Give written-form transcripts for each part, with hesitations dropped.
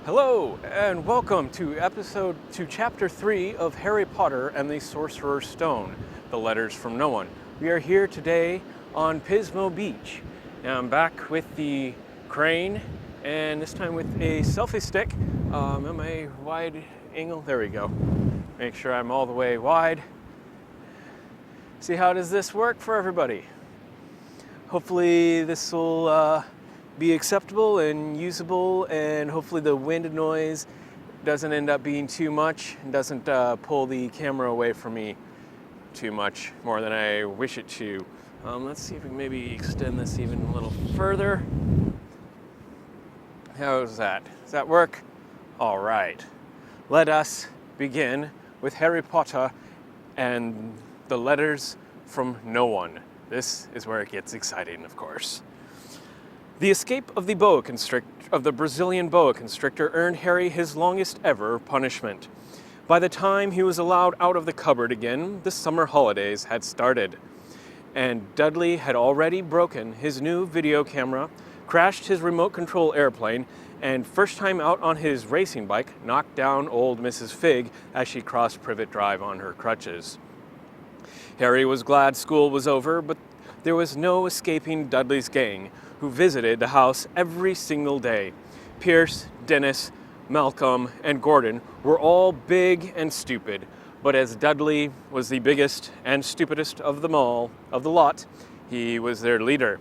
Hello, and welcome to Chapter 3 of Harry Potter and the Sorcerer's Stone, The Letters from No One. We are here today on Pismo Beach. Now I'm back with the crane, and this time with a selfie stick. Am I wide angle? There we go. Make sure I'm all the way wide. See, how does this work for everybody? Hopefully this will be acceptable and usable, and hopefully the wind noise doesn't end up being too much and doesn't pull the camera away from me too much, more than I wish it to. Let's see if we can maybe extend this even a little further. How's that? Does that work? All right. Let us begin with Harry Potter and the Letters from No One. This is where it gets exciting, of course. The escape of the Brazilian boa constrictor earned Harry his longest ever punishment. By the time he was allowed out of the cupboard again, the summer holidays had started. And Dudley had already broken his new video camera, crashed his remote control airplane, and first time out on his racing bike, knocked down old Mrs. Figg as she crossed Privet Drive on her crutches. Harry was glad school was over, but there was no escaping Dudley's gang, who visited the house every single day. Pierce, Dennis, Malcolm, and Gordon were all big and stupid, but as Dudley was the biggest and stupidest of them all, of the lot, he was their leader.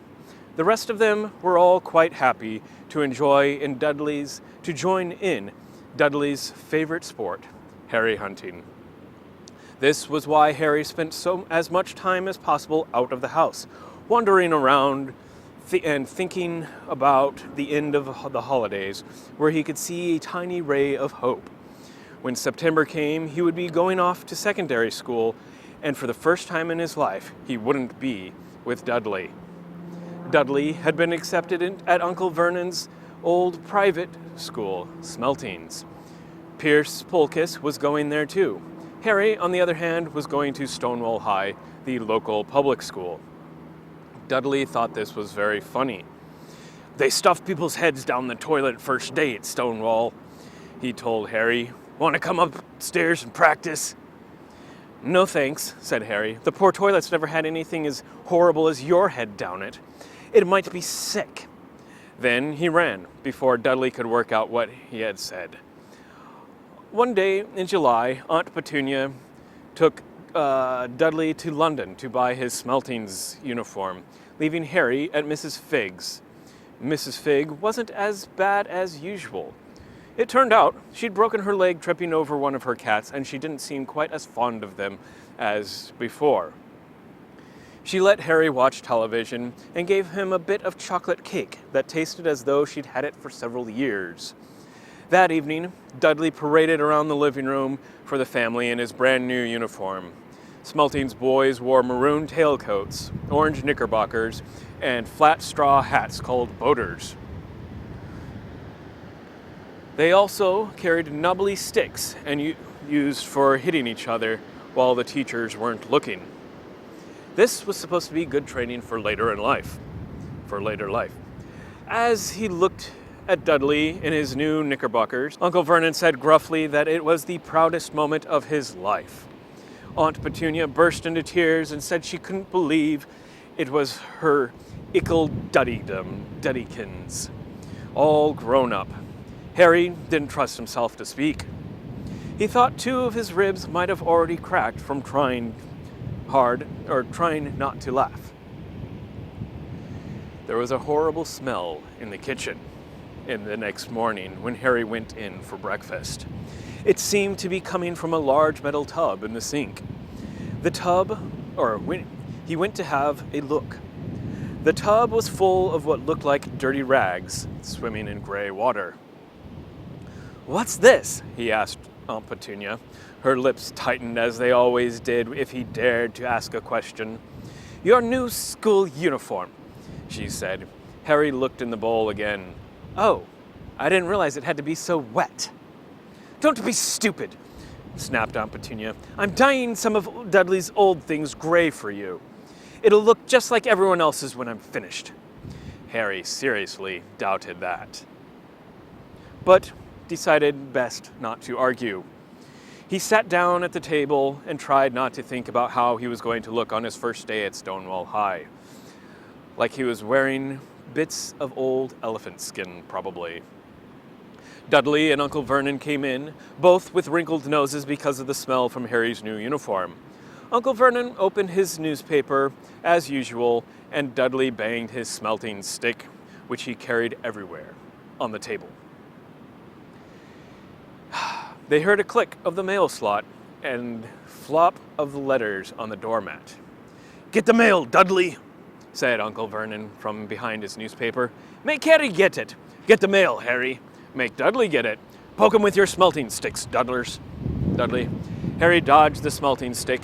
The rest of them were all quite happy to join in Dudley's favorite sport, Harry hunting. This was why Harry spent as much time as possible out of the house, wandering around and thinking about the end of the holidays, where he could see a tiny ray of hope. When September came, he would be going off to secondary school, and for the first time in his life, he wouldn't be with Dudley. Dudley had been accepted at Uncle Vernon's old private school, Smeltings. Pierce Polkiss was going there too. Harry, on the other hand, was going to Stonewall High, the local public school. Dudley thought this was very funny. "They stuff people's heads down the toilet first day at Stonewall," he told Harry. "Want to come upstairs and practice?" "No thanks," said Harry. "The poor toilet's never had anything as horrible as your head down it. It might be sick." Then he ran before Dudley could work out what he had said. One day in July, Aunt Petunia took Dudley to London to buy his Smeltings uniform, leaving Harry at Mrs. Figg's. Mrs. Figg wasn't as bad as usual. It turned out she'd broken her leg tripping over one of her cats, and she didn't seem quite as fond of them as before. She let Harry watch television and gave him a bit of chocolate cake that tasted as though she'd had it for several years. That evening, Dudley paraded around the living room for the family in his brand new uniform. Smeltings boys wore maroon tailcoats, orange knickerbockers, and flat straw hats called boaters. They also carried knobbly sticks and used for hitting each other while the teachers weren't looking. This was supposed to be good training for later life. As he looked at Dudley in his new knickerbockers, Uncle Vernon said gruffly that it was the proudest moment of his life. Aunt Petunia burst into tears and said she couldn't believe it was her ickle Duddykins, all grown up. Harry didn't trust himself to speak. He thought 2 of his ribs might have already cracked from trying not to laugh. There was a horrible smell in the kitchen the next morning when Harry went in for breakfast. It seemed to be coming from a large metal tub in the sink. He went to have a look. The tub was full of what looked like dirty rags swimming in gray water. "What's this?" he asked Aunt Petunia. Her lips tightened as they always did if he dared to ask a question. "Your new school uniform," she said. Harry looked in the bowl again. "Oh, I didn't realize it had to be so wet." "Don't be stupid," snapped Aunt Petunia. "I'm dyeing some of Dudley's old things gray for you. It'll look just like everyone else's when I'm finished." Harry seriously doubted that. But decided best not to argue. He sat down at the table and tried not to think about how he was going to look on his first day at Stonewall High. Like he was wearing bits of old elephant skin, probably. Dudley and Uncle Vernon came in, both with wrinkled noses because of the smell from Harry's new uniform. Uncle Vernon opened his newspaper, as usual, and Dudley banged his smelting stick, which he carried everywhere, on the table. They heard a click of the mail slot and flop of the letters on the doormat. "Get the mail, Dudley," said Uncle Vernon from behind his newspaper. "Make Harry get it. Get the mail, Harry. Make Dudley get it. Poke him with your smelting sticks, Dudley. Harry dodged the smelting stick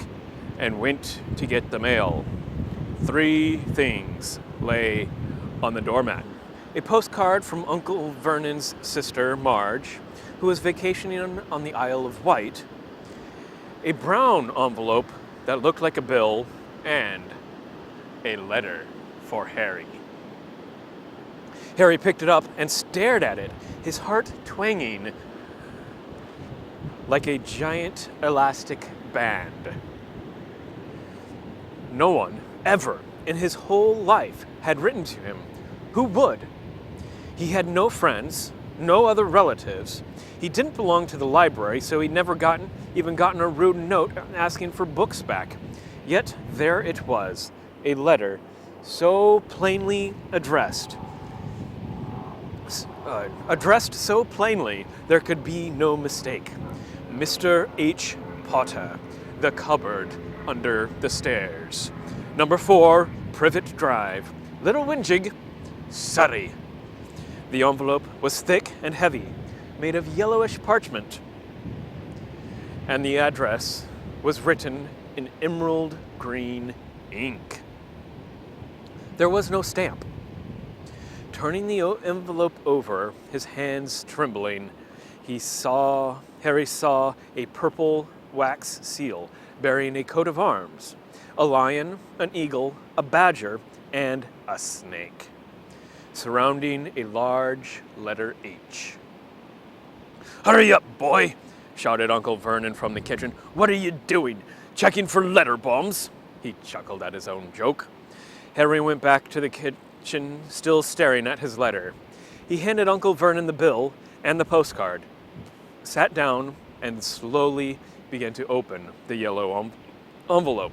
and went to get the mail. 3 things lay on the doormat. A postcard from Uncle Vernon's sister, Marge, who was vacationing on the Isle of Wight, a brown envelope that looked like a bill, and a letter for Harry. Harry picked it up and stared at it, his heart twanging like a giant elastic band. No one ever in his whole life had written to him. Who would? He had no friends, no other relatives. He didn't belong to the library, so he'd never even gotten a rude note asking for books back. Yet there it was, a letter so plainly addressed so plainly there could be no mistake. Mr. H. Potter, The Cupboard Under the Stairs. Number 4, Privet Drive, Little Winjig, Surrey. The envelope was thick and heavy, made of yellowish parchment, and the address was written in emerald green ink. There was no stamp. Turning the envelope over, his hands trembling, Harry saw a purple wax seal bearing a coat of arms, a lion, an eagle, a badger, and a snake, surrounding a large letter H. "Hurry up, boy!" shouted Uncle Vernon from the kitchen. "What are you doing? Checking for letter bombs?" He chuckled at his own joke. Harry went back to the kitchen, still staring at his letter. He handed Uncle Vernon the bill and the postcard, sat down, and slowly began to open the yellow envelope.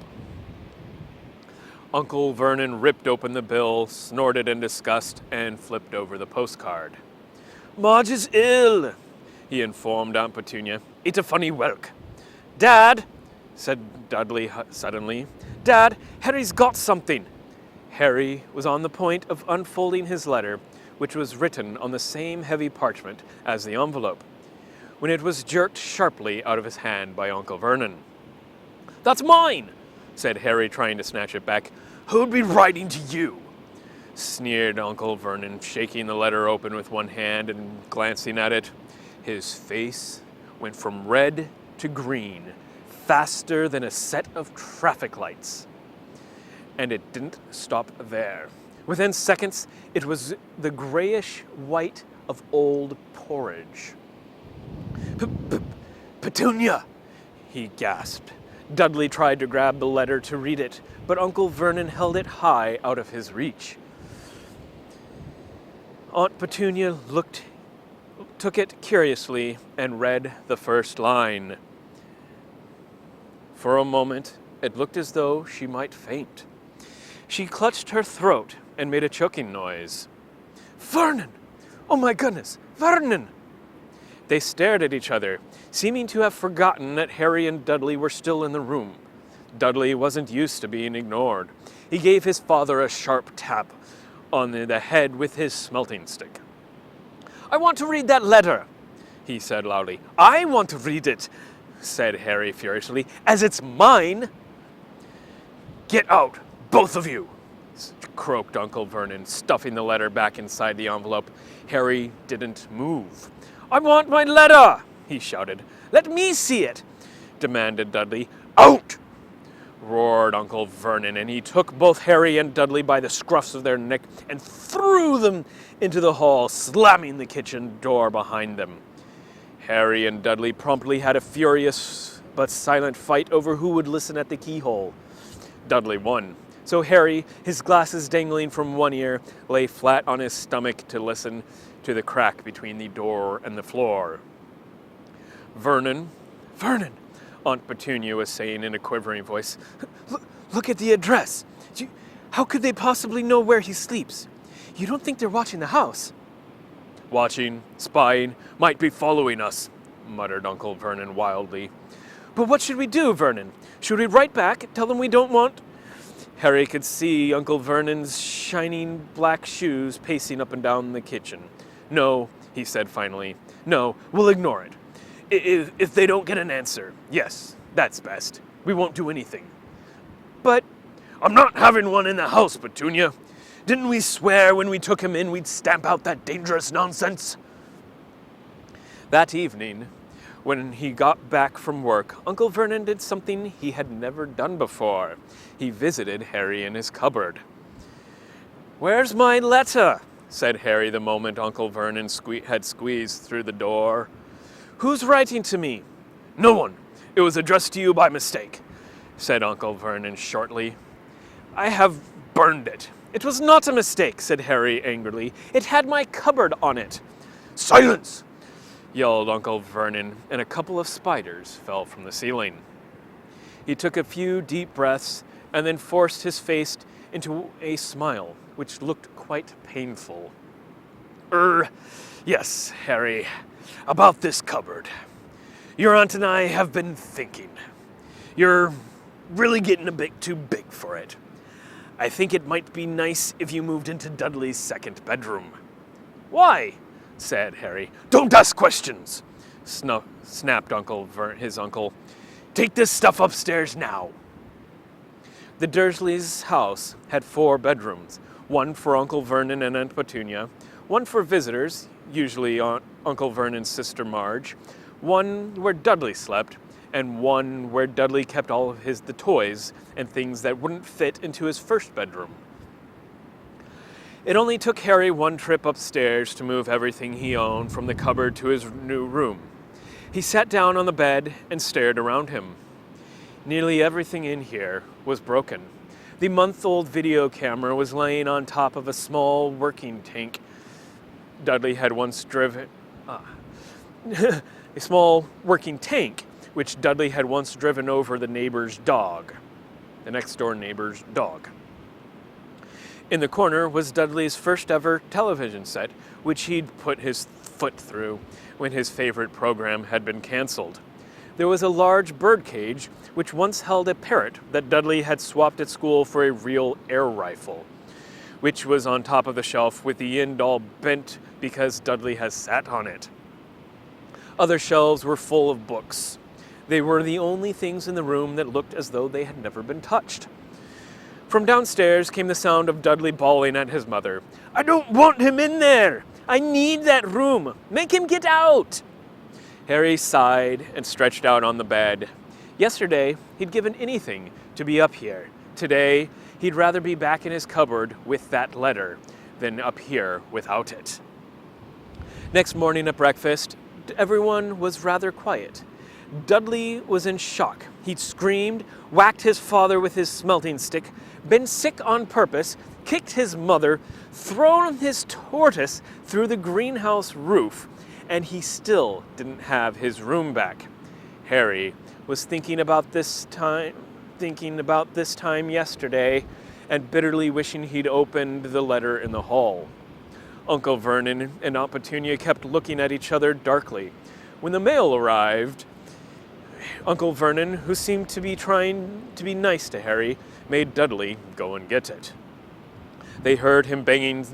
Uncle Vernon ripped open the bill, snorted in disgust, and flipped over the postcard. "Marge is ill," he informed Aunt Petunia. "It's a funny work." "Dad," said Dudley suddenly. "Dad, Harry's got something." Harry was on the point of unfolding his letter, which was written on the same heavy parchment as the envelope, when it was jerked sharply out of his hand by Uncle Vernon. "That's mine," said Harry, trying to snatch it back. "Who'd be writing to you?" sneered Uncle Vernon, shaking the letter open with one hand and glancing at it. His face went from red to green faster than a set of traffic lights. And it didn't stop there. Within seconds, it was the grayish white of old porridge. "Petunia!" he gasped. Dudley tried to grab the letter to read it, but Uncle Vernon held it high out of his reach. Aunt Petunia took it curiously and read the first line. For a moment, it looked as though she might faint. She clutched her throat and made a choking noise. "Vernon! Oh my goodness, Vernon!" They stared at each other, seeming to have forgotten that Harry and Dudley were still in the room. Dudley wasn't used to being ignored. He gave his father a sharp tap on the head with his smelting stick. "I want to read that letter," he said loudly. "I want to read it," said Harry furiously, "as it's mine." "Get out, both of you," croaked Uncle Vernon, stuffing the letter back inside the envelope. Harry didn't move. "I want my letter," he shouted. "Let me see it," demanded Dudley. "Out!" roared Uncle Vernon, and he took both Harry and Dudley by the scruffs of their neck and threw them into the hall, slamming the kitchen door behind them. Harry and Dudley promptly had a furious but silent fight over who would listen at the keyhole. Dudley won, so Harry, his glasses dangling from one ear, lay flat on his stomach to listen to the crack between the door and the floor. Vernon, Aunt Petunia was saying in a quivering voice, look at the address. How could they possibly know where he sleeps? You don't think they're watching the house? Watching, spying, might be following us, muttered Uncle Vernon wildly. But what should we do, Vernon? Should we write back, tell them we don't want... Harry could see Uncle Vernon's shining black shoes pacing up and down the kitchen. No, he said finally. No, we'll ignore it. If they don't get an answer, yes, that's best. We won't do anything. But I'm not having one in the house, Petunia. Didn't we swear when we took him in we'd stamp out that dangerous nonsense? That evening, when he got back from work, Uncle Vernon did something he had never done before. He visited Harry in his cupboard. "Where's my letter?" said Harry the moment Uncle Vernon had squeezed through the door. "Who's writing to me?" "No one. It was addressed to you by mistake," said Uncle Vernon shortly. "I have burned it." "It was not a mistake," said Harry angrily. "It had my cupboard on it." "Silence!" yelled Uncle Vernon, and a couple of spiders fell from the ceiling. He took a few deep breaths and then forced his face into a smile, which looked quite painful. Yes, Harry, about this cupboard. Your aunt and I have been thinking. You're really getting a bit too big for it. I think it might be nice if you moved into Dudley's second bedroom." "Why?" said Harry. "Don't ask questions," snapped his uncle. "Take this stuff upstairs now." The Dursleys' house had 4 bedrooms, one for Uncle Vernon and Aunt Petunia, one for visitors, usually Uncle Vernon's sister Marge, one where Dudley slept, and one where Dudley kept all of the toys and things that wouldn't fit into his first bedroom. It only took Harry one trip upstairs to move everything he owned from the cupboard to his new room. He sat down on the bed and stared around him. Nearly everything in here was broken. The month-old video camera was laying on top of a small working tank Dudley had once driven. A small working tank which Dudley had once driven over the next door neighbor's dog. In the corner was Dudley's first ever television set, which he'd put his foot through when his favorite program had been canceled. There was a large bird cage, which once held a parrot that Dudley had swapped at school for a real air rifle, which was on top of the shelf with the end all bent because Dudley has sat on it. Other shelves were full of books. They were the only things in the room that looked as though they had never been touched. From downstairs came the sound of Dudley bawling at his mother. "I don't want him in there! I need that room! Make him get out!" Harry sighed and stretched out on the bed. Yesterday, he'd given anything to be up here. Today, he'd rather be back in his cupboard with that letter than up here without it. Next morning at breakfast, everyone was rather quiet. Dudley was in shock. He'd screamed, whacked his father with his smelting stick, been sick on purpose, kicked his mother, thrown his tortoise through the greenhouse roof, and he still didn't have his room back. Harry was thinking about this time yesterday and bitterly wishing he'd opened the letter in the hall. Uncle Vernon and Aunt Petunia kept looking at each other darkly. When the mail arrived, Uncle Vernon, who seemed to be trying to be nice to Harry, made Dudley go and get it. They heard him banging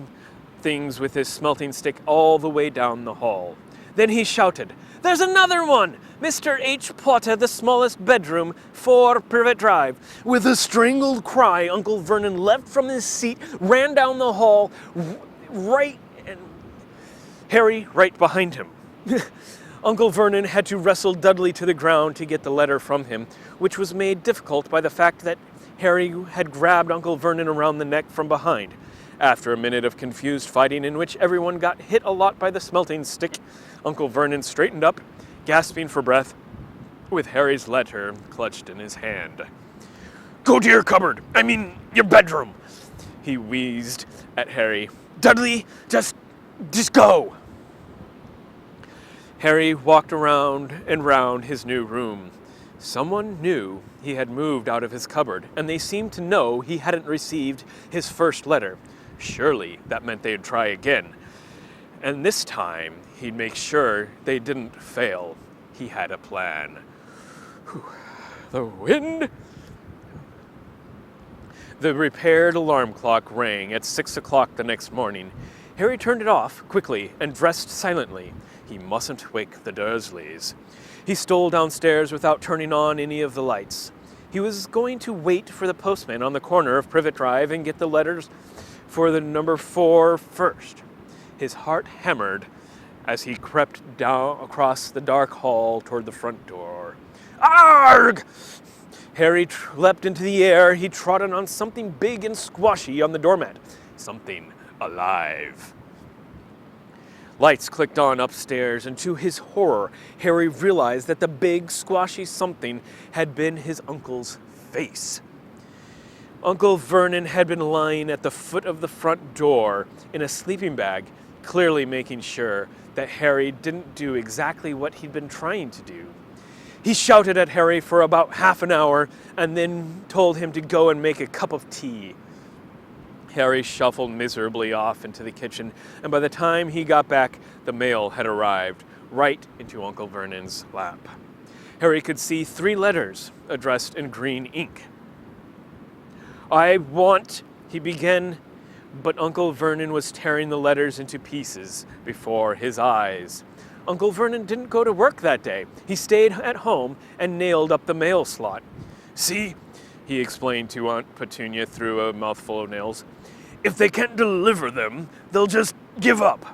things with his smelting stick all the way down the hall. Then he shouted, "There's another one! Mr. H. Potter, the smallest bedroom, 4 Privet Drive." With a strangled cry, Uncle Vernon leapt from his seat, ran down the hall, Harry right behind him. Uncle Vernon had to wrestle Dudley to the ground to get the letter from him, which was made difficult by the fact that Harry had grabbed Uncle Vernon around the neck from behind. After a minute of confused fighting in which everyone got hit a lot by the smelting stick, Uncle Vernon straightened up, gasping for breath, with Harry's letter clutched in his hand. "Go to your cupboard, your bedroom," he wheezed at Harry. "Dudley, just go." Harry walked around and round his new room. Someone knew he had moved out of his cupboard, and they seemed to know he hadn't received his first letter. Surely that meant they'd try again. And this time, he'd make sure they didn't fail. He had a plan. Whew. The wind? The repaired alarm clock rang at 6 o'clock the next morning. Harry turned it off quickly and dressed silently. He mustn't wake the Dursleys. He stole downstairs without turning on any of the lights. He was going to wait for the postman on the corner of Privet Drive and get the letters for the number 4 first. His heart hammered as he crept down across the dark hall toward the front door. Arg! Harry leapt into the air. He trotted on something big and squashy on the doormat. Something alive. Lights clicked on upstairs, and to his horror, Harry realized that the big, squashy something had been his uncle's face. Uncle Vernon had been lying at the foot of the front door in a sleeping bag, clearly making sure that Harry didn't do exactly what he'd been trying to do. He shouted at Harry for about half an hour and then told him to go and make a cup of tea. Harry shuffled miserably off into the kitchen, and by the time he got back, the mail had arrived right into Uncle Vernon's lap. Harry could see 3 letters addressed in green ink. "I want," he began, but Uncle Vernon was tearing the letters into pieces before his eyes. Uncle Vernon didn't go to work that day. He stayed at home and nailed up the mail slot. "See," he explained to Aunt Petunia through a mouthful of nails, "if they can't deliver them, they'll just give up."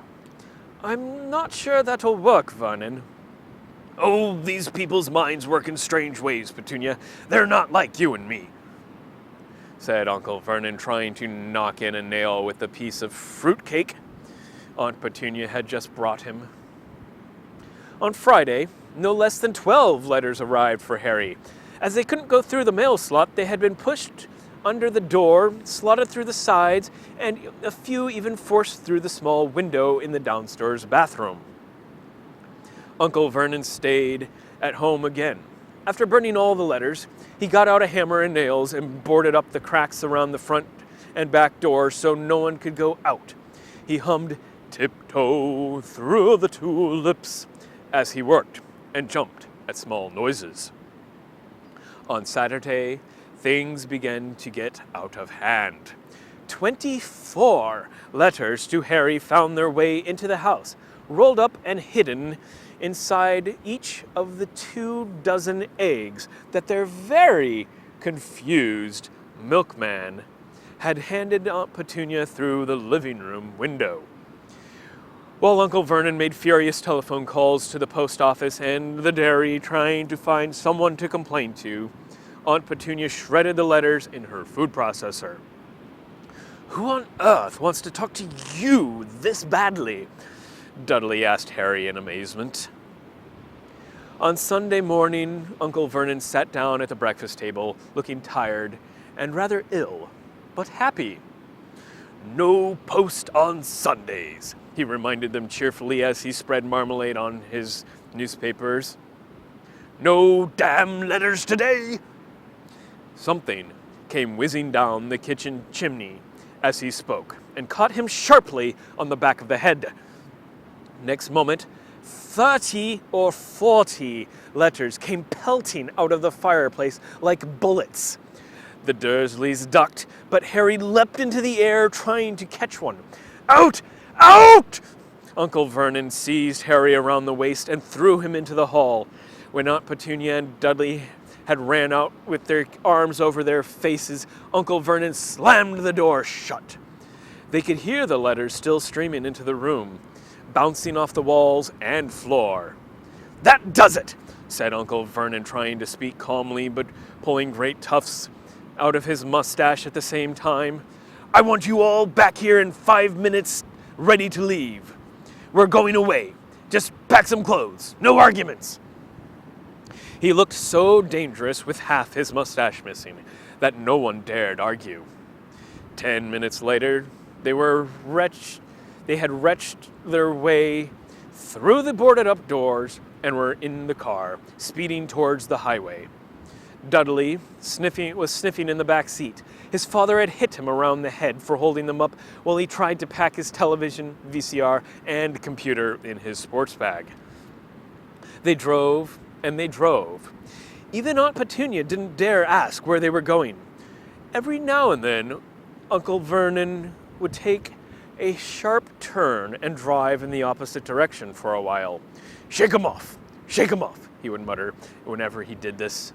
"I'm not sure that'll work, Vernon." "Oh, these people's minds work in strange ways, Petunia. They're not like you and me," said Uncle Vernon, trying to knock in a nail with the piece of fruitcake Aunt Petunia had just brought him. On Friday, no less than 12 letters arrived for Harry. As they couldn't go through the mail slot, they had been pushed under the door, slotted through the sides, and a few even forced through the small window in the downstairs bathroom. Uncle Vernon stayed at home again. After burning all the letters, he got out a hammer and nails and boarded up the cracks around the front and back doors so no one could go out. He hummed "Tiptoe Through the Tulips" as he worked and jumped at small noises. On Saturday, things began to get out of hand. 24 letters to Harry found their way into the house, rolled up and hidden inside each of the 24 eggs that their very confused milkman had handed Aunt Petunia through the living room window. While Uncle Vernon made furious telephone calls to the post office and the dairy trying to find someone to complain to, Aunt Petunia shredded the letters in her food processor. "Who on earth wants to talk to you this badly?" Dudley asked Harry in amazement. On Sunday morning, Uncle Vernon sat down at the breakfast table, looking tired and rather ill, but happy. "No post on Sundays," he reminded them cheerfully as he spread marmalade on his newspapers. "No damn letters today." Something came whizzing down the kitchen chimney as he spoke and caught him sharply on the back of the head. Next moment, 30 or 40 letters came pelting out of the fireplace like bullets. The Dursleys ducked, but Harry leapt into the air trying to catch one. "Out! Out!" Uncle Vernon seized Harry around the waist and threw him into the hall. When Aunt Petunia and Dudley had ran out with their arms over their faces, Uncle Vernon slammed the door shut. They could hear the letters still streaming into the room, bouncing off the walls and floor. "That does it," said Uncle Vernon, trying to speak calmly but pulling great tufts out of his mustache at the same time. I want you all back here in 5 minutes, ready to leave. We're going away. Just pack some clothes. No arguments. He looked so dangerous with half his mustache missing that no one dared argue. 10 minutes later, they had wretched their way through the boarded-up doors and were in the car, speeding towards the highway. Dudley was sniffing in the back seat. His father had hit him around the head for holding them up while he tried to pack his television, VCR, and computer in his sports bag. They drove and they drove. Even Aunt Petunia didn't dare ask where they were going. Every now and then, Uncle Vernon would take a sharp turn and drive in the opposite direction for a while. Shake 'em off, he would mutter whenever he did this.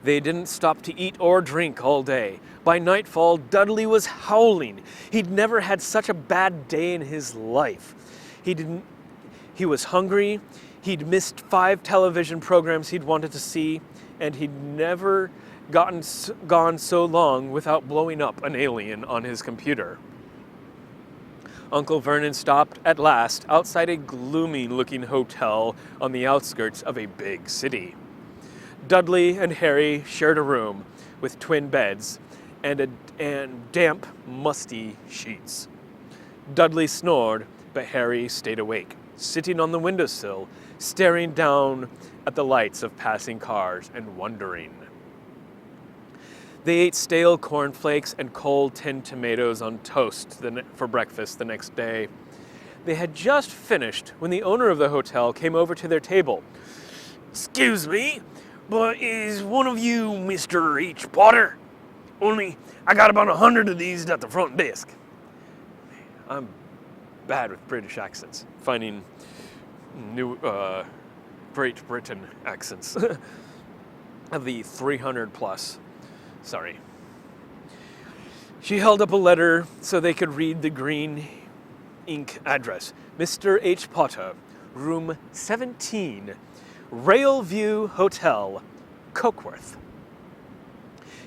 They didn't stop to eat or drink all day. By nightfall, Dudley was howling. He'd never had such a bad day in his life. He was hungry. He'd missed 5 television programs he'd wanted to see, and he'd never gone so long without blowing up an alien on his computer. Uncle Vernon stopped at last outside a gloomy-looking hotel on the outskirts of a big city. Dudley and Harry shared a room with twin beds and damp, musty sheets. Dudley snored, but Harry stayed awake, sitting on the windowsill, staring down at the lights of passing cars and wondering. They ate stale cornflakes and cold tinned tomatoes on toast for breakfast the next day. They had just finished when the owner of the hotel came over to their table. "Excuse me, but is one of you Mr. H. Potter? Only I got about 100 of these at the front desk." I'm bad with British accents, finding new Great Britain accents of the 300 plus. Sorry. She held up a letter so they could read the green ink address. Mr. H. Potter, room 17, Railview Hotel, Cokeworth.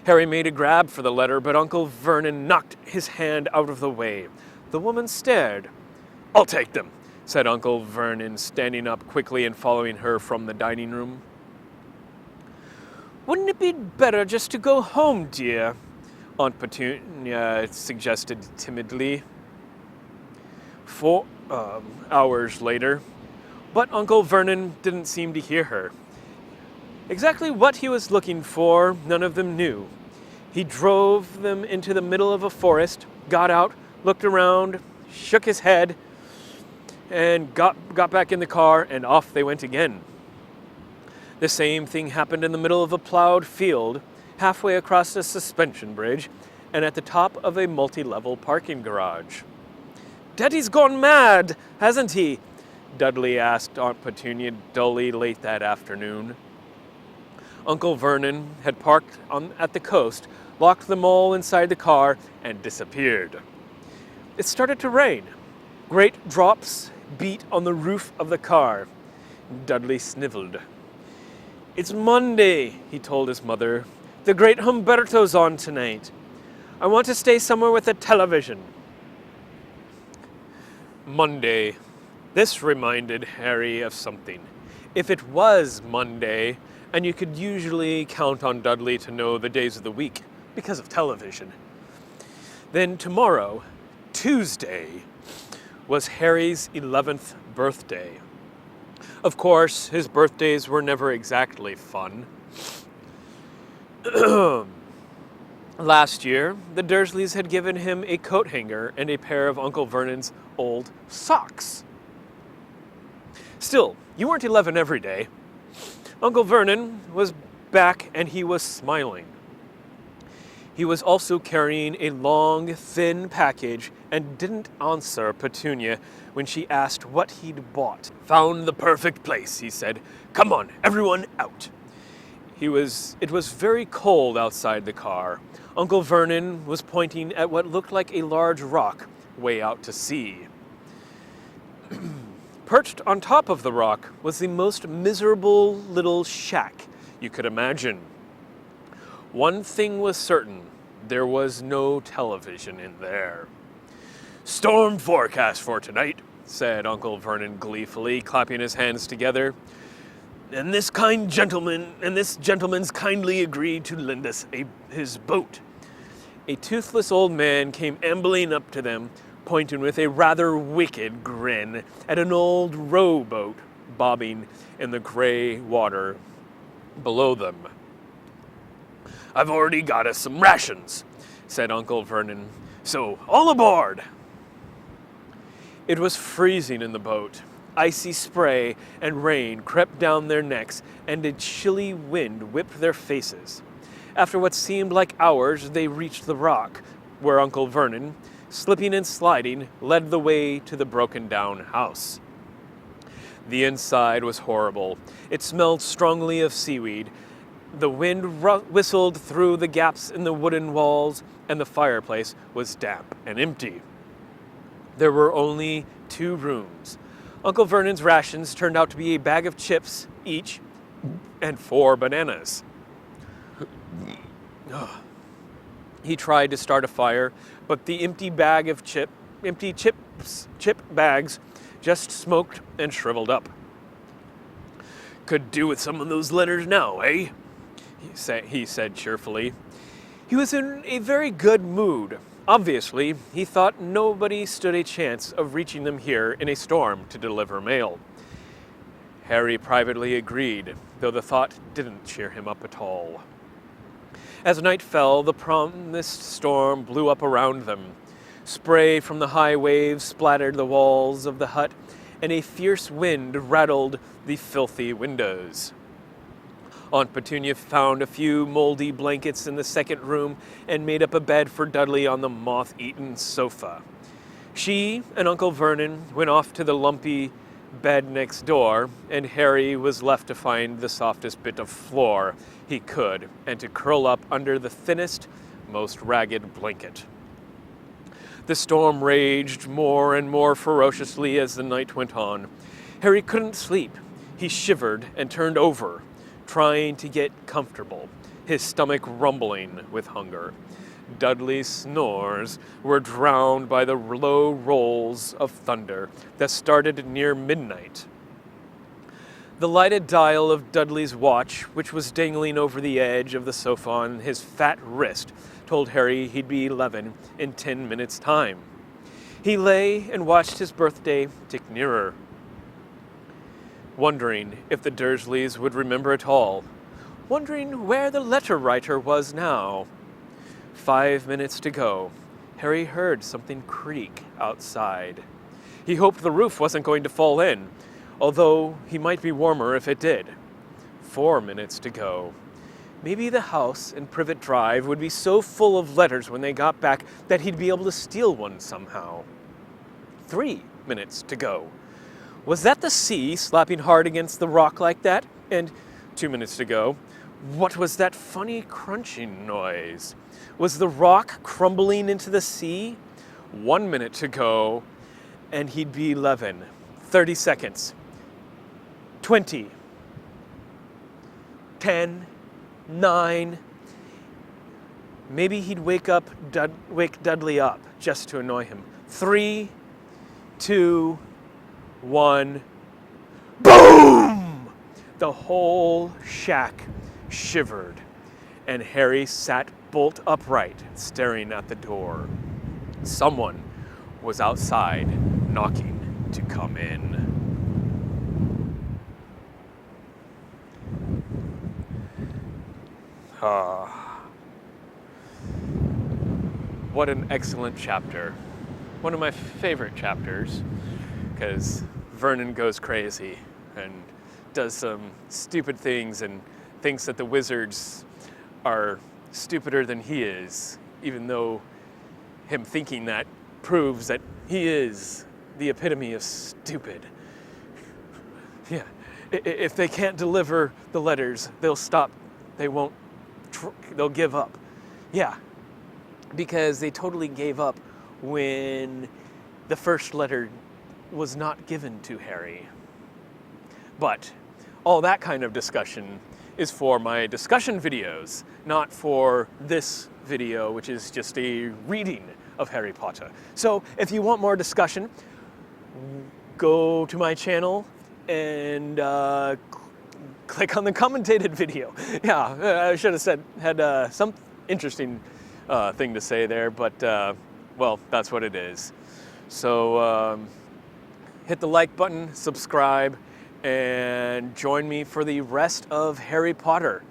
Harry made a grab for the letter, but Uncle Vernon knocked his hand out of the way. The woman stared. "I'll take them," said Uncle Vernon, standing up quickly and following her from the dining room. "Wouldn't it be better just to go home, dear?" Aunt Petunia suggested timidly. 4 hours later, but Uncle Vernon didn't seem to hear her. Exactly what he was looking for, none of them knew. He drove them into the middle of a forest, got out, looked around, shook his head, and got back in the car, and off they went again. The same thing happened in the middle of a plowed field, halfway across a suspension bridge, and at the top of a multi-level parking garage. "Daddy's gone mad, hasn't he?" Dudley asked Aunt Petunia dully late that afternoon. Uncle Vernon had parked at the coast, locked them all inside the car, and disappeared. It started to rain. Great drops beat on the roof of the car. Dudley sniveled. "It's Monday," he told his mother. "The great Humberto's on tonight. I want to stay somewhere with a television." Monday. This reminded Harry of something. If it was Monday, and you could usually count on Dudley to know the days of the week because of television, then tomorrow, Tuesday, was Harry's 11th birthday. Of course, his birthdays were never exactly fun. Last year, the Dursleys had given him a coat hanger and a pair of Uncle Vernon's old socks. Still, you weren't 11 every day. Uncle Vernon was back and he was smiling. He was also carrying a long, thin package and didn't answer Petunia when she asked what he'd bought. "Found the perfect place," he said. "Come on, everyone out." It was very cold outside the car. Uncle Vernon was pointing at what looked like a large rock way out to sea. Perched on top of the rock was the most miserable little shack you could imagine. One thing was certain, There was no television in there. "Storm forecast for tonight," said Uncle Vernon gleefully, clapping his hands together. And this gentleman's kindly agreed to lend us his boat." A toothless old man came ambling up to them, pointing with a rather wicked grin at an old rowboat bobbing in the gray water below them. "I've already got us some rations," said Uncle Vernon, "so all aboard." It was freezing in the boat. Icy spray and rain crept down their necks, and a chilly wind whipped their faces. After what seemed like hours, they reached the rock, where Uncle Vernon, slipping and sliding, led the way to the broken-down house. The inside was horrible. It smelled strongly of seaweed. The wind whistled through the gaps in the wooden walls, and the fireplace was damp and empty. There were only 2 rooms. Uncle Vernon's rations turned out to be a bag of chips each and 4 bananas. He tried to start a fire, but the empty chip bags just smoked and shriveled up. "Could do with some of those letters now, eh?" he said cheerfully. He was in a very good mood. Obviously, he thought nobody stood a chance of reaching them here in a storm to deliver mail. Harry privately agreed, though the thought didn't cheer him up at all. As night fell, the promised storm blew up around them. Spray from the high waves splattered the walls of the hut, and a fierce wind rattled the filthy windows. Aunt Petunia found a few moldy blankets in the second room and made up a bed for Dudley on the moth-eaten sofa. She and Uncle Vernon went off to the lumpy bed next door, and Harry was left to find the softest bit of floor he could and to curl up under the thinnest, most ragged blanket. The storm raged more and more ferociously as the night went on. Harry couldn't sleep. He shivered and turned over, trying to get comfortable, his stomach rumbling with hunger. Dudley's snores were drowned by the low rolls of thunder that started near midnight. The lighted dial of Dudley's watch, which was dangling over the edge of the sofa on his fat wrist, told Harry he'd be 11 in 10 minutes' time. He lay and watched his birthday tick nearer, wondering if the Dursleys would remember at all, wondering where the letter writer was now. 5 minutes to go. Harry heard something creak outside. He hoped the roof wasn't going to fall in, although he might be warmer if it did. 4 minutes to go. Maybe the house in Privet Drive would be so full of letters when they got back that he'd be able to steal one somehow. 3 minutes to go. Was that the sea slapping hard against the rock like that? And 2 minutes to go. What was that funny crunching noise? Was the rock crumbling into the sea? 1 minute to go, and he'd be 11. 30 seconds. 20. 10. 9. Maybe he'd wake Dudley up just to annoy him. 3, 2, 1. Boom! The whole shack shivered, and Harry sat bolt upright, staring at the door. Someone was outside, knocking to come in. What an excellent chapter. One of my favorite chapters, because Vernon goes crazy and does some stupid things and thinks that the wizards are stupider than he is, even though him thinking that proves that he is the epitome of stupid. Yeah, if they can't deliver the letters, they'll stop. They'll give up. Yeah, because they totally gave up when the first letter was not given to Harry. But all that kind of discussion is for my discussion videos, not for this video, which is just a reading of Harry Potter. So if you want more discussion, go to my channel and click on the commentated video. Yeah, I should have had some interesting thing to say there, but well, that's what it is. So hit the like button, subscribe, and join me for the rest of Harry Potter.